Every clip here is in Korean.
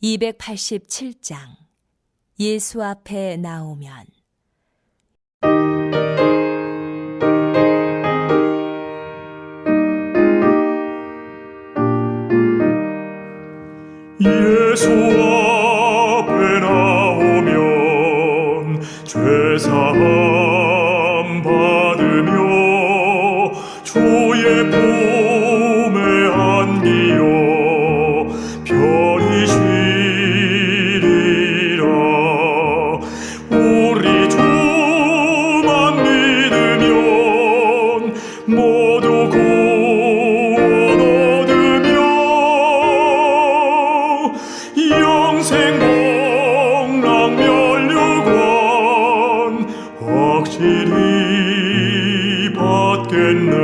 287장 예수 앞에 나오면. 예수 앞에 나오면 죄사함 받으며 주의 품에 안기어 편히 쉬리라. 우리 주만 믿으면 모두 구원 얻으며 영생 복락 면류관 확실히 받겠네.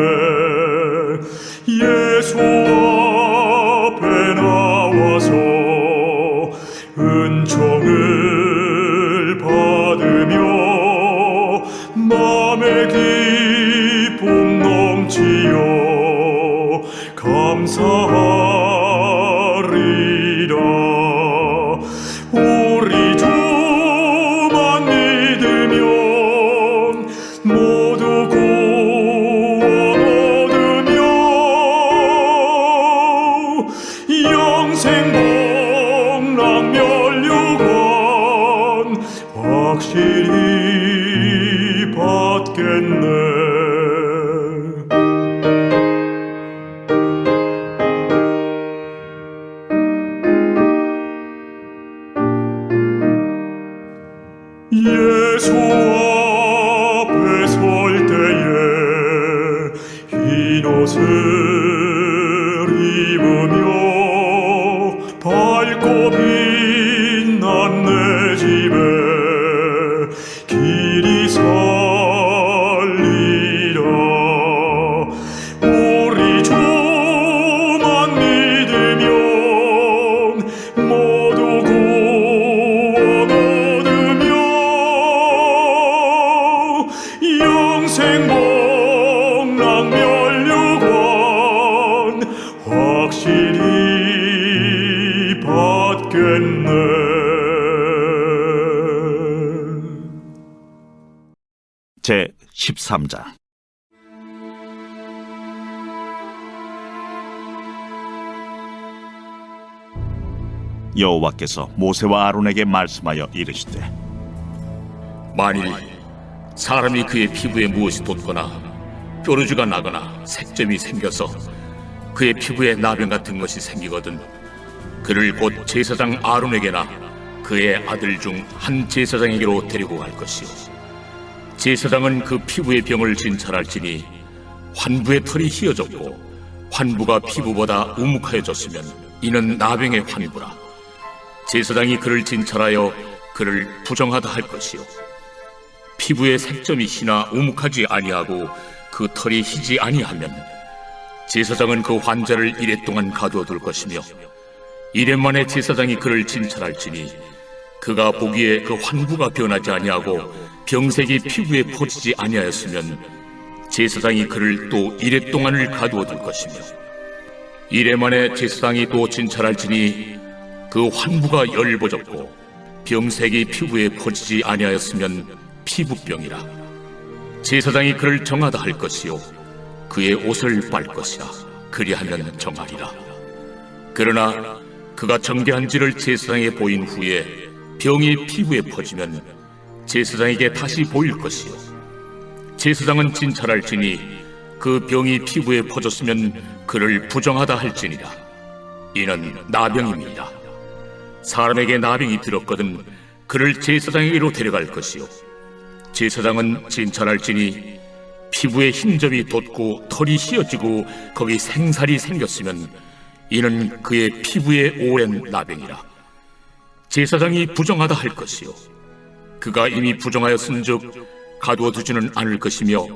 예수 앞에 나와서 은총을 받으며 마음의 기쁨 넘치어 감사하리라. 우리 주만 믿으면 모두 구원 얻으며 영생 복락 면류관 확실히 받겠네. 예수 앞에 설 때에 흰 옷을 입으며 밝고 빛난 내 집에 길이 살리라. 우리 주만 믿으면 모두 구원 얻으며 영생 복락 면류관 확실히 받겠네. 제 13장. 여호와께서 모세와 아론에게 말씀하여 이르시되, 만일 사람이 그의 피부에 무엇이 돋거나 뾰루지가 나거나 색점이 생겨서 그의 피부에 나병 같은 것이 생기거든 그를 곧 제사장 아론에게나 그의 아들 중 한 제사장에게로 데리고 갈 것이요, 제사장은 그 피부의 병을 진찰할지니 환부의 털이 휘어졌고 환부가 피부보다 우묵하여졌으면 이는 나병의 환부라. 제사장이 그를 진찰하여 그를 부정하다 할 것이요, 피부에 색점이 희나 우묵하지 아니하고 그 털이 희지 아니하면 제사장은 그 환자를 이래 동안 가두어 둘 것이며, 이래 만에 제사장이 그를 진찰할지니 그가 보기에 그 환부가 변하지 아니하고 병색이 피부에 퍼지지 아니하였으면 제사장이 그를 또 이래 동안을 가두어 둘 것이며, 이래 만에 제사장이 또 진찰할지니 그 환부가 열버졌고 병색이 피부에 퍼지지 아니하였으면 피부병이라. 제사장이 그를 정하다 할 것이요, 그의 옷을 빨 것이라. 그리하면 정하리라. 그러나 그가 정죄한지를 제사장에 보인 후에 병이 피부에 퍼지면 제사장에게 다시 보일 것이요, 제사장은 진찰할지니 그 병이 피부에 퍼졌으면 그를 부정하다 할지니라. 이는 나병입니다. 사람에게 나병이 들었거든 그를 제사장에게로 데려갈 것이요, 제사장은 진찰할지니 피부에 흰점이 돋고 털이 휘어지고 거기 생살이 생겼으면 이는 그의 피부에 오랜 나병이라. 제사장이 부정하다 할 것이요, 그가 이미 부정하였은즉 가두어 두지는 않을 것이며,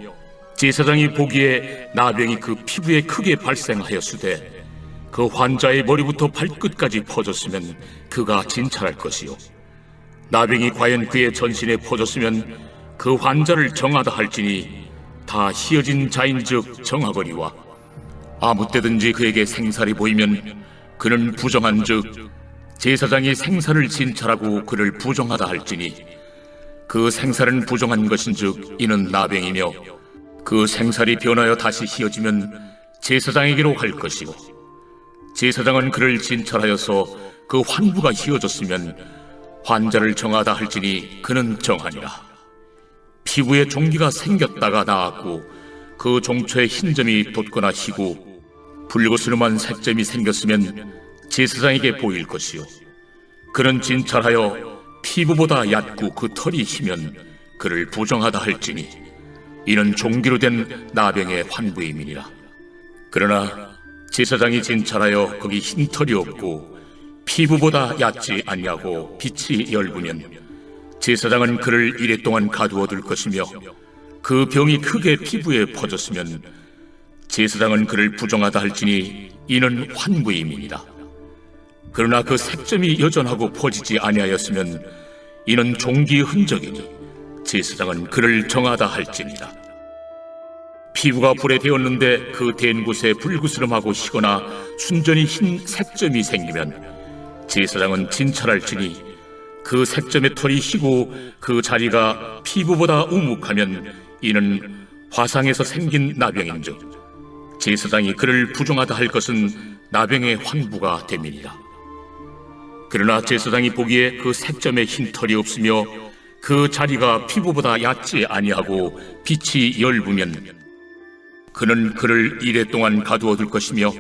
제사장이 보기에 나병이 그 피부에 크게 발생하였으되 그 환자의 머리부터 발끝까지 퍼졌으면 그가 진찰할 것이요, 나병이 과연 그의 전신에 퍼졌으면 그 환자를 정하다 할지니 다 희어진 자인즉 정하거니와, 아무 때든지 그에게 생살이 보이면 그는 부정한즉 제사장이 생사를 진찰하고 그를 부정하다 할지니 그 생사는 부정한 것인즉 이는 나병이며 그 생살이 변하여 다시 희어지면 제사장에게로 갈 것이고 제사장은 그를 진찰하여서 그 환부가 희어졌으면 환자를 정하다 할지니 그는 정하니라. 피부에 종기가 생겼다가 나았고 그 종초에 흰점이 돋거나 희고 붉으스름한 색점이 생겼으면 제사장에게 보일 것이요 그는 진찰하여 피부보다 얕고 그 털이 희면 그를 부정하다 할지니 이는 종기로 된 나병의 환부임이니라. 그러나 제사장이 진찰하여 거기 흰 털이 없고 피부보다 얕지 아니하고 빛이 엷으면 제사장은 그를 이레 동안 가두어 둘 것이며 그 병이 크게 피부에 퍼졌으면 제사장은 그를 부정하다 할지니 이는 환부임이니라. 그러나 그 색점이 여전하고 퍼지지 아니하였으면 이는 종기의 흔적이니 제사장은 그를 정하다 할지니라. 피부가 불에 데었는데 그 댄 곳에 불구스름하고 희거나 순전히 흰 색점이 생기면 제사장은 진찰할지니 그 색점의 털이 희고 그 자리가 피부보다 우묵하면 이는 화상에서 생긴 나병인즉 제사장이 그를 부정하다 할 것은 나병의 환부가 됨이니라. 그러나 제사장이 보기에 그 색점에 흰 털이 없으며 그 자리가 피부보다 얕지 아니하고 빛이 엷으면 그는 그를 이레 동안 가두어 둘 것이며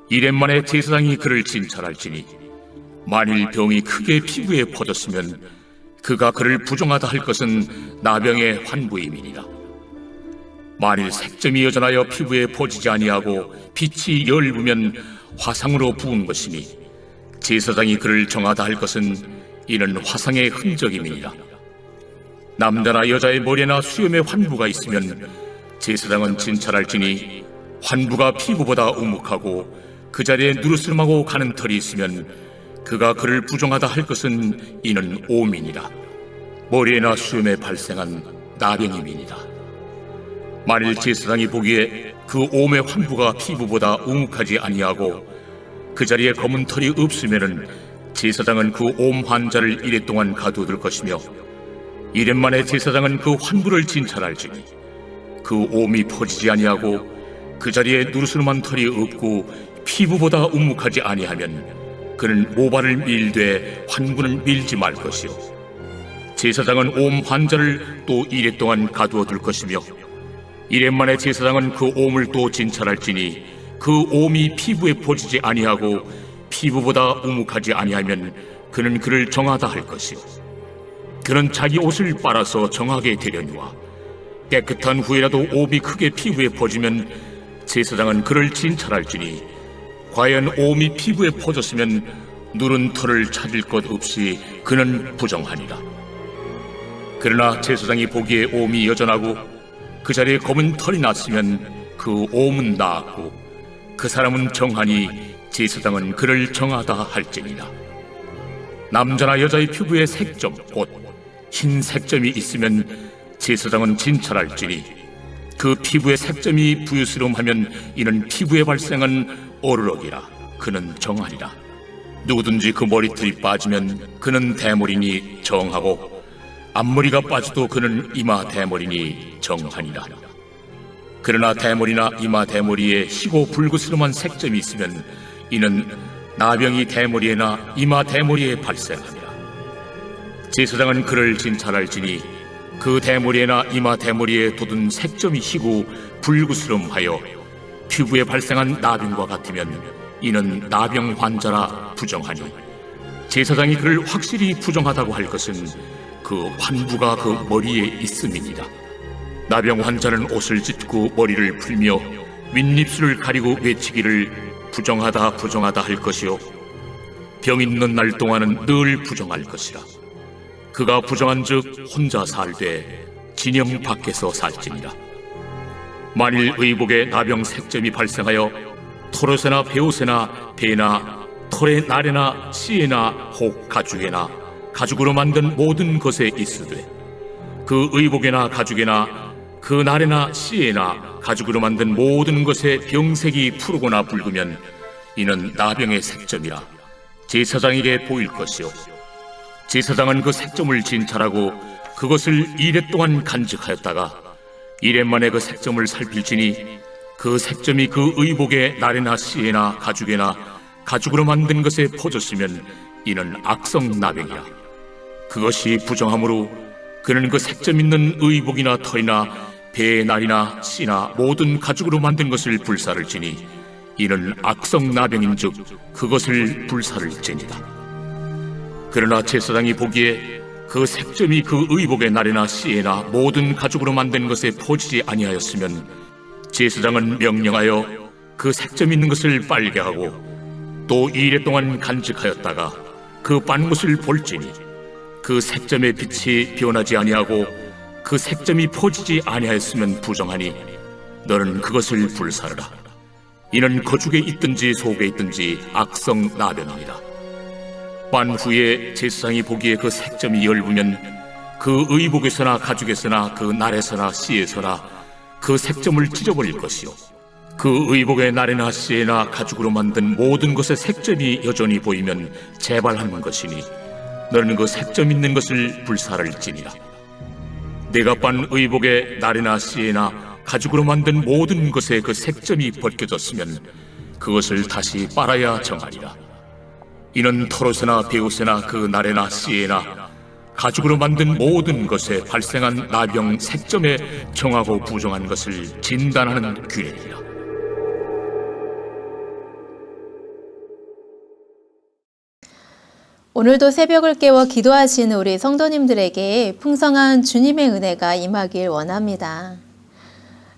이레 만에 제사장이 그를 진찰할지니 만일 병이 크게 피부에 퍼졌으면 그가 그를 부정하다 할 것은 나병의 환부임이니라. 만일 색점이 여전하여 피부에 퍼지지 아니하고 빛이 엷으면 화상으로 부은 것이니 제사장이 그를 정하다 할 것은 이는 화상의 흔적임이니라. 남자나 여자의 머리나 수염에 환부가 있으면 제사장은 진찰할지니 환부가 피부보다 우묵하고 그 자리에 누르스름하고 가는 털이 있으면 그가 그를 부정하다 할 것은 이는 오민이라. 머리에나 수염에 발생한 나병임이니라. 만일 제사장이 보기에 그 옴의 환부가 피부보다 우묵하지 아니하고 그 자리에 검은 털이 없으면은 제사장은 그 옴 환자를 이레 동안 가두어둘 것이며 이레 만에 제사장은 그 환부를 진찰할지니 그 옴이 퍼지지 아니하고 그 자리에 누르스름한 털이 없고 피부보다 우묵하지 아니하면 그는 모발을 밀되 환부는 밀지 말 것이요 제사장은 옴 환자를 또 이레 동안 가두어둘 것이며 이레 만에 제사장은 그 옴을 또 진찰할지니 그 옴이 피부에 퍼지지 아니하고 피부보다 우묵하지 아니하면 그는 그를 정하다 할 것이요 그는 자기 옷을 빨아서 정하게 되려니와 깨끗한 후에라도 옴이 크게 피부에 퍼지면 제사장은 그를 진찰할지니 과연 옴이 피부에 퍼졌으면 누른 털을 찾을 것 없이 그는 부정하니라. 그러나 제사장이 보기에 옴이 여전하고 그 자리에 검은 털이 났으면 그 옴은 나았고 그 사람은 정하니 제사장은 그를 정하다 할지니라. 남자나 여자의 피부에 색점 곧 흰 색점이 있으면 제사장은 진찰할지니 그 피부의 색점이 부유스름하면 이는 피부에 발생한 어르럭이라. 그는 정하리라. 누구든지 그 머리털이 빠지면 그는 대머리니 정하고 앞머리가 빠져도 그는 이마 대머리니 정하니라. 그러나 대머리나 이마 대머리에 희고 붉으스름한 색점이 있으면 이는 나병이 대머리에나 이마 대머리에 발생하니라. 제사장은 그를 진찰할지니 그 대머리에나 이마 대머리에 돋은 색점이 희고 붉으스름하여 피부에 발생한 나병과 같으면 이는 나병 환자라 부정하니 제사장이 그를 확실히 부정하다고 할 것은 그 환부가 그 머리에 있음이니라. 나병 환자는 옷을 찢고 머리를 풀며 윗입술을 가리고 외치기를 부정하다 부정하다 할 것이요 병 있는 날 동안은 늘 부정할 것이라. 그가 부정한즉 혼자 살되 진영 밖에서 살지니라. 만일 의복에 나병 색점이 발생하여 털옷에나 베옷에나 배나 털의 날에나 씨에나 혹 가죽에나 가죽으로 만든 모든 것에 있으되 그 의복에나 가죽에나 그 날에나 씨에나 가죽으로 만든 모든 것에 병색이 푸르거나 붉으면 이는 나병의 색점이라. 제사장에게 보일 것이요 제사장은 그 색점을 진찰하고 그것을 2례 동안 간직하였다가 1례 만에 그 색점을 살필지니 그 색점이 그 의복의 나래나 씨에나 가죽에나 가죽으로 만든 것에 퍼졌으면 이는 악성 나병이라. 그것이 부정함으로 그는 그 색점 있는 의복이나 털이나 배의 날이나 씨나 모든 가죽으로 만든 것을 불사를 지니 이는 악성 나병인즉 그것을 불사를 지니라. 그러나 제사장이 보기에 그 색점이 그 의복의 날에나 씨에나 모든 가죽으로 만든 것에 퍼지지 아니하였으면 제사장은 명령하여 그 색점 있는 것을 빨게 하고 또 2례 동안 간직하였다가 그 빤 것을 볼지니 그 색점의 빛이 변하지 아니하고 그 색점이 퍼지지 아니하였으면 부정하니 너는 그것을 불사르라. 이는 거죽에 있든지 속에 있든지 악성 나병이니라. 빤 후에 제사장이 보기에 그 색점이 엷으면 그 의복에서나 가죽에서나 그 날에서나 씨에서나 그 색점을 찢어버릴 것이요 그 의복의 날에나 씨에나 가죽으로 만든 모든 것의 색점이 여전히 보이면 재발하는 것이니 너는 그 색점 있는 것을 불사를지니라. 내가 빤 의복의 날에나 씨에나 가죽으로 만든 모든 것에 그 색점이 벗겨졌으면 그것을 다시 빨아야 정하리라. 이는 털옷에나 베옷에나 그 날에나 씨에나 가죽으로 만든 모든 것에 발생한 나병 색점에 정하고 부정한 것을 진단하는 규례니라. 오늘도 새벽을 깨워 기도하시는 우리 성도님들에게 풍성한 주님의 은혜가 임하길 원합니다.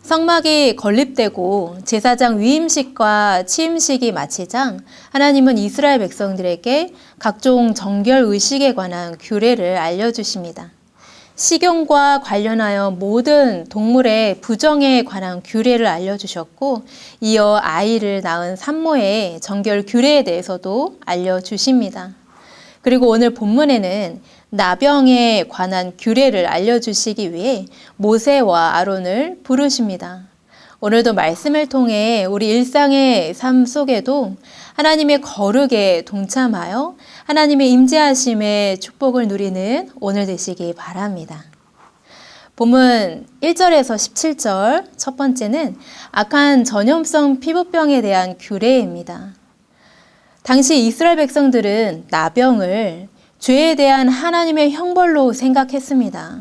성막이 건립되고 제사장 위임식과 취임식이 마치자 하나님은 이스라엘 백성들에게 각종 정결 의식에 관한 규례를 알려주십니다. 식용과 관련하여 모든 동물의 부정에 관한 규례를 알려주셨고 이어 아이를 낳은 산모의 정결 규례에 대해서도 알려주십니다. 그리고 오늘 본문에는 나병에 관한 규례를 알려주시기 위해 모세와 아론을 부르십니다. 오늘도 말씀을 통해 우리 일상의 삶 속에도 하나님의 거룩에 동참하여 하나님의 임재하심의 축복을 누리는 오늘 되시기 바랍니다. 본문 1절에서 17절 첫 번째는 악한 전염성 피부병에 대한 규례입니다. 당시 이스라엘 백성들은 나병을 죄에 대한 하나님의 형벌로 생각했습니다.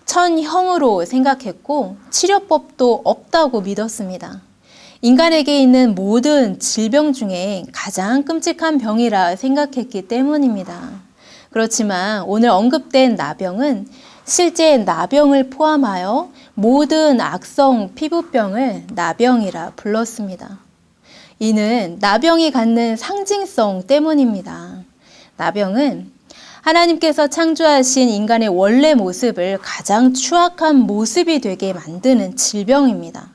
천형으로 생각했고 치료법도 없다고 믿었습니다. 인간에게 있는 모든 질병 중에 가장 끔찍한 병이라 생각했기 때문입니다. 그렇지만 오늘 언급된 나병은 실제 나병을 포함하여 모든 악성 피부병을 나병이라 불렀습니다. 이는 나병이 갖는 상징성 때문입니다. 나병은 하나님께서 창조하신 인간의 원래 모습을 가장 추악한 모습이 되게 만드는 질병입니다.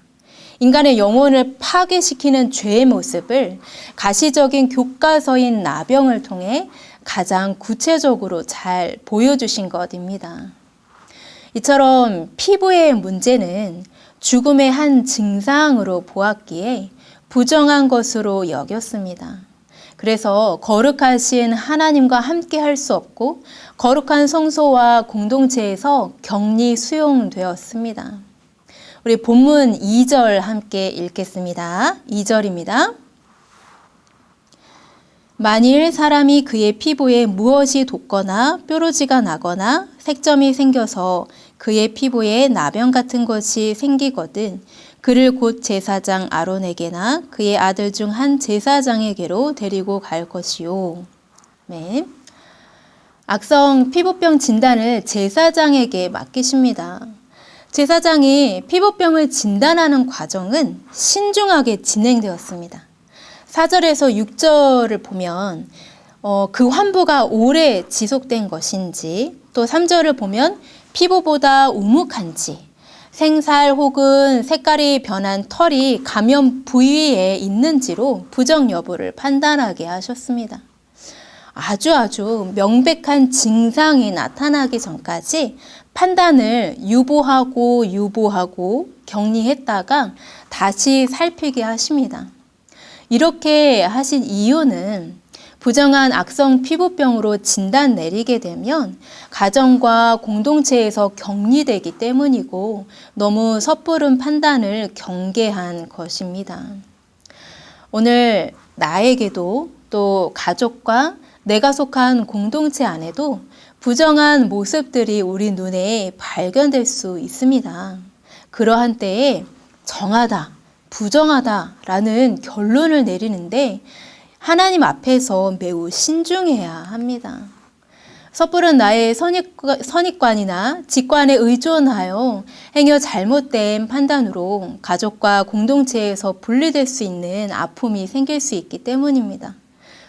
인간의 영혼을 파괴시키는 죄의 모습을 가시적인 교과서인 나병을 통해 가장 구체적으로 잘 보여주신 것입니다. 이처럼 피부의 문제는 죽음의 한 증상으로 보았기에 부정한 것으로 여겼습니다. 그래서 거룩하신 하나님과 함께 할 수 없고 거룩한 성소와 공동체에서 격리 수용되었습니다. 우리 본문 2절 함께 읽겠습니다. 2절입니다. 만일 사람이 그의 피부에 무엇이 돋거나 뾰루지가 나거나 색점이 생겨서 그의 피부에 나병 같은 것이 생기거든 그를 곧 제사장 아론에게나 그의 아들 중 한 제사장에게로 데리고 갈 것이요. 네. 악성 피부병 진단을 제사장에게 맡기십니다. 제사장이 피부병을 진단하는 과정은 신중하게 진행되었습니다. 4절에서 6절을 보면 그 환부가 오래 지속된 것인지 또 3절을 보면 피부보다 우묵한지 생살 혹은 색깔이 변한 털이 감염 부위에 있는지로 부정 여부를 판단하게 하셨습니다. 아주 명백한 증상이 나타나기 전까지 판단을 유보하고 격리했다가 다시 살피게 하십니다. 이렇게 하신 이유는 부정한 악성 피부병으로 진단 내리게 되면 가정과 공동체에서 격리되기 때문이고 너무 섣부른 판단을 경계한 것입니다. 오늘 나에게도 또 가족과 내가 속한 공동체 안에도 부정한 모습들이 우리 눈에 발견될 수 있습니다. 그러한 때에 정하다, 부정하다라는 결론을 내리는데 하나님 앞에서 매우 신중해야 합니다. 섣부른 나의 선입관이나 직관에 의존하여 행여 잘못된 판단으로 가족과 공동체에서 분리될 수 있는 아픔이 생길 수 있기 때문입니다.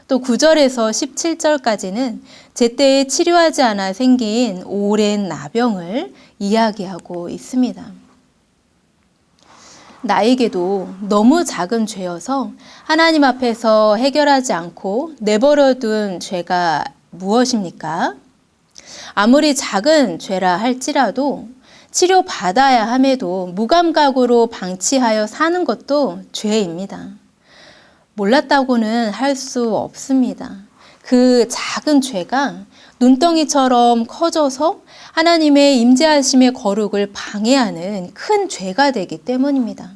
또 9절에서 17절까지는 제때에 치료하지 않아 생긴 오랜 나병을 이야기하고 있습니다. 나에게도 너무 작은 죄여서 하나님 앞에서 해결하지 않고 내버려둔 죄가 무엇입니까? 아무리 작은 죄라 할지라도 치료받아야 함에도 무감각으로 방치하여 사는 것도 죄입니다. 몰랐다고는 할 수 없습니다. 그 작은 죄가 눈덩이처럼 커져서 하나님의 임재하심의 거룩을 방해하는 큰 죄가 되기 때문입니다.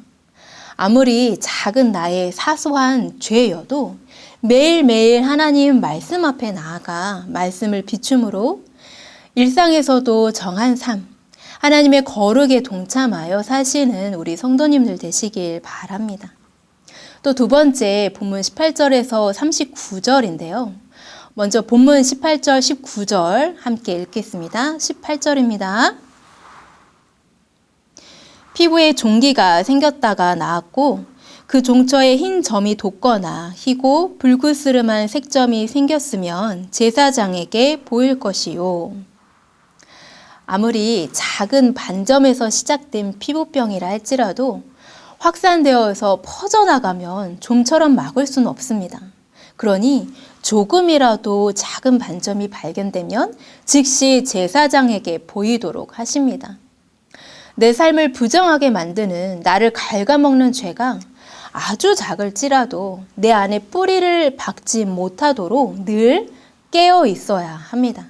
아무리 작은 나의 사소한 죄여도 매일매일 하나님 말씀 앞에 나아가 말씀을 비춤으로 일상에서도 정한 삶, 하나님의 거룩에 동참하여 사시는 우리 성도님들 되시길 바랍니다. 또 두 번째 본문 18절에서 39절인데요. 먼저 본문 18절, 19절 함께 읽겠습니다. 18절입니다. 피부에 종기가 생겼다가 나았고 그 종처에 흰 점이 돋거나 희고 불그스름한 색점이 생겼으면 제사장에게 보일 것이요. 아무리 작은 반점에서 시작된 피부병이라 할지라도 확산되어서 퍼져나가면 좀처럼 막을 수는 없습니다. 그러니 조금이라도 작은 반점이 발견되면 즉시 제사장에게 보이도록 하십니다. 내 삶을 부정하게 만드는 나를 갉아먹는 죄가 아주 작을지라도 내 안에 뿌리를 박지 못하도록 늘 깨어 있어야 합니다.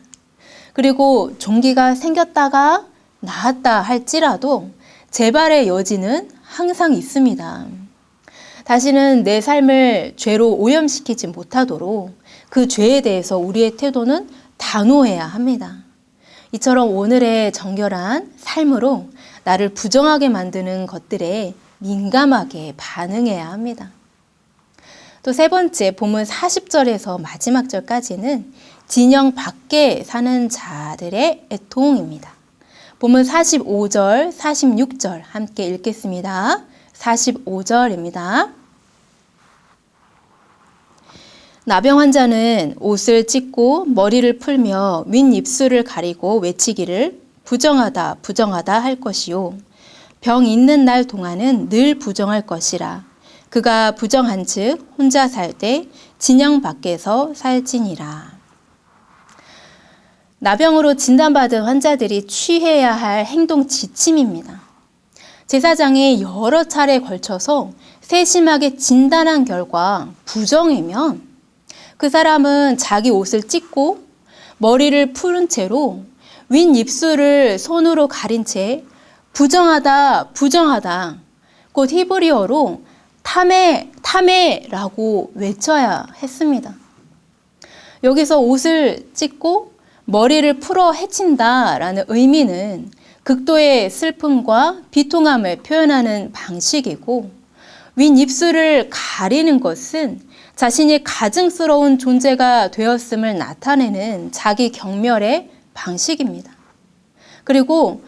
그리고 종기가 생겼다가 나았다 할지라도 재발의 여지는 항상 있습니다. 다시는 내 삶을 죄로 오염시키지 못하도록 그 죄에 대해서 우리의 태도는 단호해야 합니다. 이처럼 오늘의 정결한 삶으로 나를 부정하게 만드는 것들에 민감하게 반응해야 합니다. 또 세 번째 본문 40절에서 마지막 절까지는 진영 밖에 사는 자들의 애통입니다. 본문 45절, 46절 함께 읽겠습니다. 45절입니다. 나병 환자는 옷을 찢고 머리를 풀며 윗입술을 가리고 외치기를 부정하다 부정하다 할 것이요. 병 있는 날 동안은 늘 부정할 것이라. 그가 부정한 즉 혼자 살 때 진영 밖에서 살지니라. 나병으로 진단받은 환자들이 취해야 할 행동 지침입니다. 제사장이 여러 차례에 걸쳐서 세심하게 진단한 결과 부정이면 그 사람은 자기 옷을 찢고 머리를 푸른 채로 윗입술을 손으로 가린 채 부정하다 부정하다 곧 히브리어로 타메 타메라고 외쳐야 했습니다. 여기서 옷을 찢고 머리를 풀어 헤친다라는 의미는 극도의 슬픔과 비통함을 표현하는 방식이고 윗입술을 가리는 것은 자신이 가증스러운 존재가 되었음을 나타내는 자기 경멸의 방식입니다. 그리고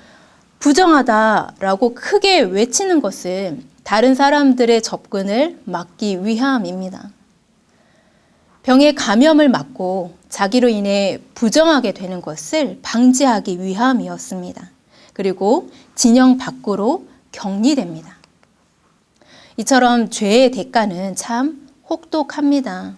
부정하다라고 크게 외치는 것은 다른 사람들의 접근을 막기 위함입니다. 병의 감염을 막고 자기로 인해 부정하게 되는 것을 방지하기 위함이었습니다. 그리고 진영 밖으로 격리됩니다. 이처럼 죄의 대가는 참 혹독합니다.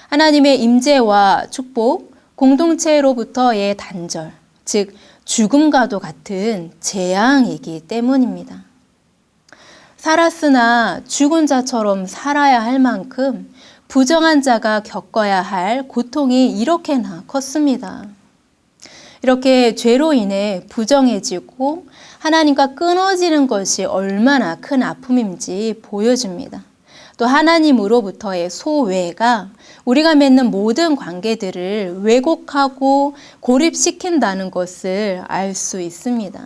하나님의 임재와 축복, 공동체로부터의 단절, 즉 죽음과도 같은 재앙이기 때문입니다. 살았으나 죽은 자처럼 살아야 할 만큼 부정한 자가 겪어야 할 고통이 이렇게나 컸습니다. 이렇게 죄로 인해 부정해지고 하나님과 끊어지는 것이 얼마나 큰 아픔인지 보여줍니다. 또 하나님으로부터의 소외가 우리가 맺는 모든 관계들을 왜곡하고 고립시킨다는 것을 알 수 있습니다.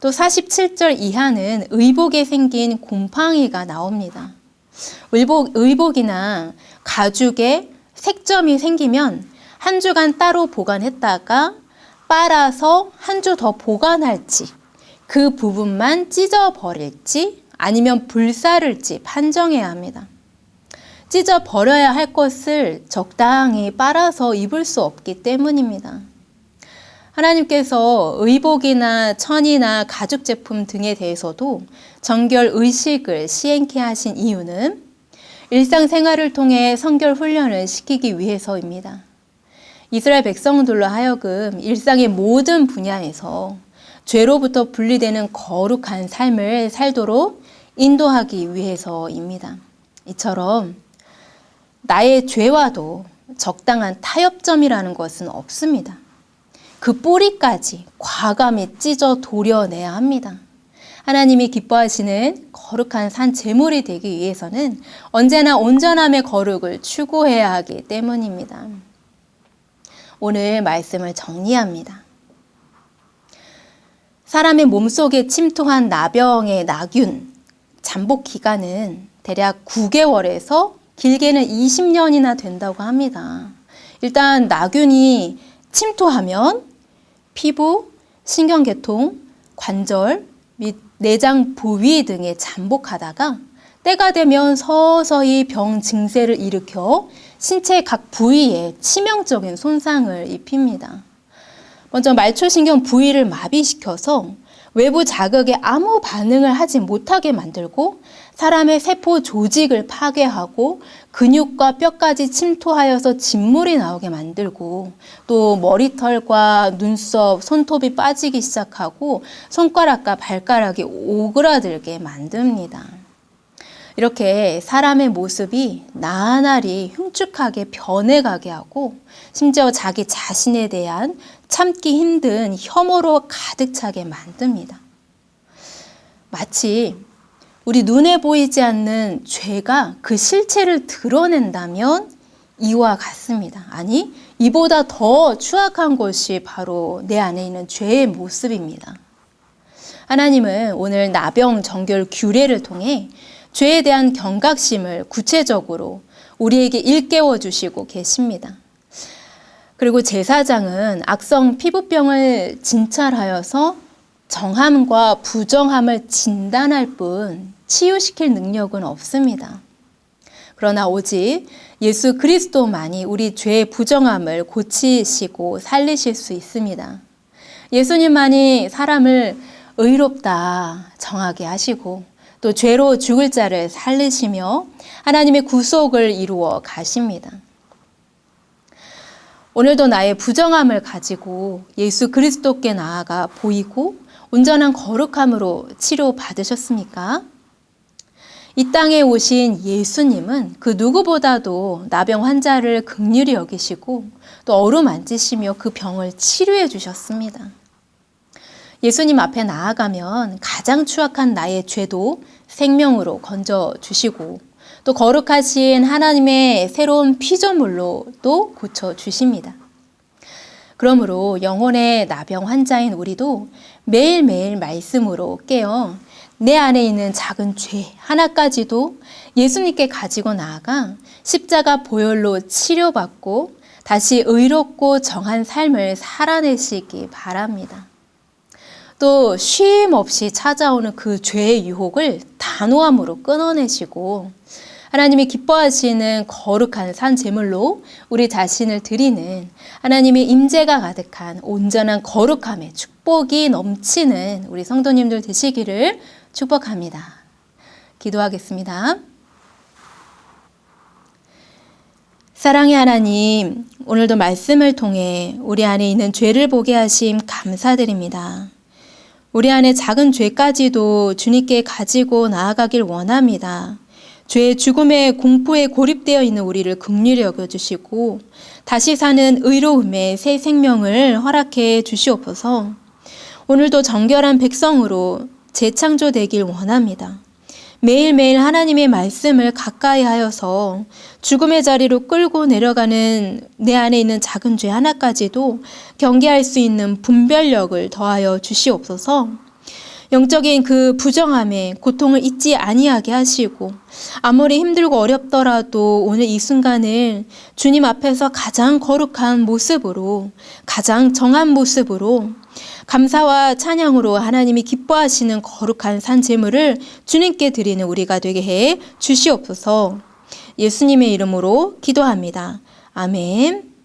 또 47절 이하는 의복에 생긴 곰팡이가 나옵니다. 의복이나 가죽에 색점이 생기면 한 주간 따로 보관했다가 빨아서 한 주 더 보관할지, 그 부분만 찢어버릴지 아니면 불사를지 판정해야 합니다. 찢어버려야 할 것을 적당히 빨아서 입을 수 없기 때문입니다. 하나님께서 의복이나 천이나 가죽 제품 등에 대해서도 정결 의식을 시행케 하신 이유는 일상생활을 통해 성결 훈련을 시키기 위해서입니다. 이스라엘 백성들로 하여금 일상의 모든 분야에서 죄로부터 분리되는 거룩한 삶을 살도록 인도하기 위해서입니다. 이처럼 나의 죄와도 적당한 타협점이라는 것은 없습니다. 그 뿌리까지 과감히 찢어 도려내야 합니다. 하나님이 기뻐하시는 거룩한 산 제물이 되기 위해서는 언제나 온전함의 거룩을 추구해야 하기 때문입니다. 오늘 말씀을 정리합니다. 사람의 몸속에 침투한 나병의 나균, 잠복 기간은 대략 9개월에서 길게는 20년이나 된다고 합니다. 일단 나균이 침투하면 피부, 신경계통, 관절 및 내장 부위 등에 잠복하다가 때가 되면 서서히 병 증세를 일으켜 신체 각 부위에 치명적인 손상을 입힙니다. 먼저 말초신경 부위를 마비시켜서 외부 자극에 아무 반응을 하지 못하게 만들고 사람의 세포 조직을 파괴하고 근육과 뼈까지 침투하여서 진물이 나오게 만들고 또 머리털과 눈썹, 손톱이 빠지기 시작하고 손가락과 발가락이 오그라들게 만듭니다. 이렇게 사람의 모습이 나날이 흉측하게 변해가게 하고 심지어 자기 자신에 대한 참기 힘든 혐오로 가득 차게 만듭니다. 마치 우리 눈에 보이지 않는 죄가 그 실체를 드러낸다면 이와 같습니다. 아니, 이보다 더 추악한 것이 바로 내 안에 있는 죄의 모습입니다. 하나님은 오늘 나병 정결 규례를 통해 죄에 대한 경각심을 구체적으로 우리에게 일깨워 주시고 계십니다. 그리고 제사장은 악성 피부병을 진찰하여서 정함과 부정함을 진단할 뿐 치유시킬 능력은 없습니다. 그러나 오직 예수 그리스도만이 우리 죄의 부정함을 고치시고 살리실 수 있습니다. 예수님만이 사람을 의롭다 정하게 하시고 또 죄로 죽을 자를 살리시며 하나님의 구속을 이루어 가십니다. 오늘도 나의 부정함을 가지고 예수 그리스도께 나아가 보이고 온전한 거룩함으로 치료받으셨습니까? 이 땅에 오신 예수님은 그 누구보다도 나병 환자를 긍휼히 여기시고 또 어루만지시며 그 병을 치료해 주셨습니다. 예수님 앞에 나아가면 가장 추악한 나의 죄도 생명으로 건져주시고 또 거룩하신 하나님의 새로운 피조물로 또 고쳐주십니다. 그러므로 영혼의 나병 환자인 우리도 매일매일 말씀으로 깨어 내 안에 있는 작은 죄 하나까지도 예수님께 가지고 나아가 십자가 보혈로 치료받고 다시 의롭고 정한 삶을 살아내시기 바랍니다. 또 쉼 없이 찾아오는 그 죄의 유혹을 단호함으로 끊어내시고 하나님이 기뻐하시는 거룩한 산 제물로 우리 자신을 드리는 하나님의 임재가 가득한 온전한 거룩함의 축복이 넘치는 우리 성도님들 되시기를 축복합니다. 기도하겠습니다. 사랑의 하나님, 오늘도 말씀을 통해 우리 안에 있는 죄를 보게 하심 감사드립니다. 우리 안에 작은 죄까지도 주님께 가지고 나아가길 원합니다. 죄의 죽음의 공포에 고립되어 있는 우리를 긍휼히 여겨주시고 다시 사는 의로움의 새 생명을 허락해 주시옵소서. 오늘도 정결한 백성으로 재창조되길 원합니다. 매일매일 하나님의 말씀을 가까이 하여서 죽음의 자리로 끌고 내려가는 내 안에 있는 작은 죄 하나까지도 경계할 수 있는 분별력을 더하여 주시옵소서. 영적인 그 부정함에 고통을 잊지 아니하게 하시고 아무리 힘들고 어렵더라도 오늘 이 순간을 주님 앞에서 가장 거룩한 모습으로, 가장 정한 모습으로 감사와 찬양으로 하나님이 기뻐하시는 거룩한 산 제물을 주님께 드리는 우리가 되게 해 주시옵소서. 예수님의 이름으로 기도합니다. 아멘.